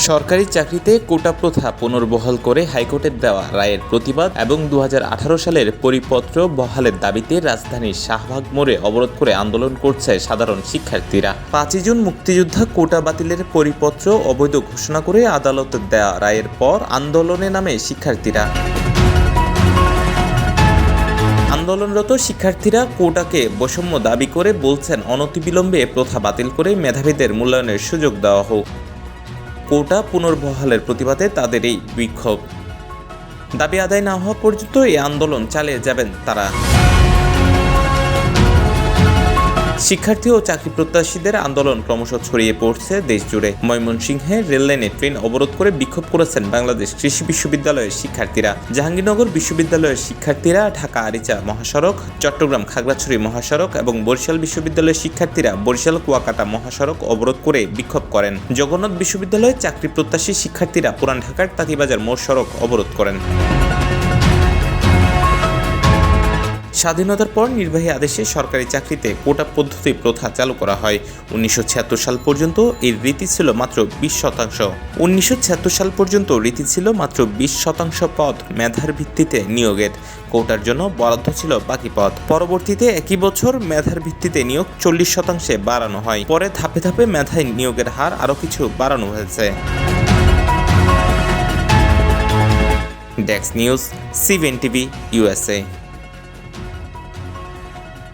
সরকারি চাকরিতে কোটা প্রথা পুনর্বহাল করে হাইকোর্টের দেওয়া রায়ের প্রতিবাদ এবং ২০১৮ সালের পরিপত্র বহালের দাবিতে রাজধানীর শাহবাগ মোড়ে অবরোধ করে আন্দোলন করছে সাধারণ শিক্ষার্থীরা। ৫ জুন মুক্তিযোদ্ধা কোটা বাতিলের পরিপত্র অবৈধ ঘোষণা করে আদালতের দেওয়া রায়ের পর আন্দোলনে নামে শিক্ষার্থীরা। আন্দোলনরত শিক্ষার্থীরা কোটাকে বৈষম্য দাবি করে বলছেন, অনতিবিলম্বে প্রথা বাতিল করে মেধাবীদের মূল্যায়নের সুযোগ দেওয়া হোক। কোটা পুনর্বহালের প্রতিবাদে তাদের এই বিক্ষোভ। দাবি আদায় না হওয়া পর্যন্ত এই আন্দোলন চালিয়ে যাবেন তারা। শিক্ষার্থী ও চাকরি প্রত্যাশীদের আন্দোলন ক্রমশ ছড়িয়ে পড়ছে দেশ জুড়ে। ময়মনসিংহে রেললাইনে ট্রেন অবরোধ করে বিক্ষোভ করেছেন বাংলাদেশ কৃষি বিশ্ববিদ্যালয়ের শিক্ষার্থীরা। জাহাঙ্গীরনগর বিশ্ববিদ্যালয়ের শিক্ষার্থীরা ঢাকা আরিচা মহাসড়ক, চট্টগ্রাম খাগড়াছড়ি মহাসড়ক এবং বরিশাল বিশ্ববিদ্যালয়ের শিক্ষার্থীরা বরিশাল কুয়াকাটা মহাসড়ক অবরোধ করে বিক্ষোভ করেন। জগন্নাথ বিশ্ববিদ্যালয়ের চাকরি প্রত্যাশী শিক্ষার্থীরা পুরান ঢাকার তাঁতিবাজার মোড় সড়ক অবরোধ করেন। স্বাধীনতার পর নির্বাহী আদেশে সরকারি চাকরিতে কোটা পদ্ধতি প্রথা চালু করা হয়। ১৯৭৬ সাল পর্যন্ত এর রীতি ছিল মাত্র ২০%। ১৯৭৬ সাল পর্যন্ত রীতি ছিল মাত্র ২০% পদ মেধার ভিত্তিতে নিয়োগের। কোটার জন্য বরাদ্দ ছিল বাকি পদ। পরবর্তীতে একই বছর মেধার ভিত্তিতে নিয়োগ ৪০% বাড়ানো হয়। পরে ধাপে ধাপে মেধায় নিয়োগের হার আরও কিছু বাড়ানো হয়েছে। Desk news, CVN TV, USA।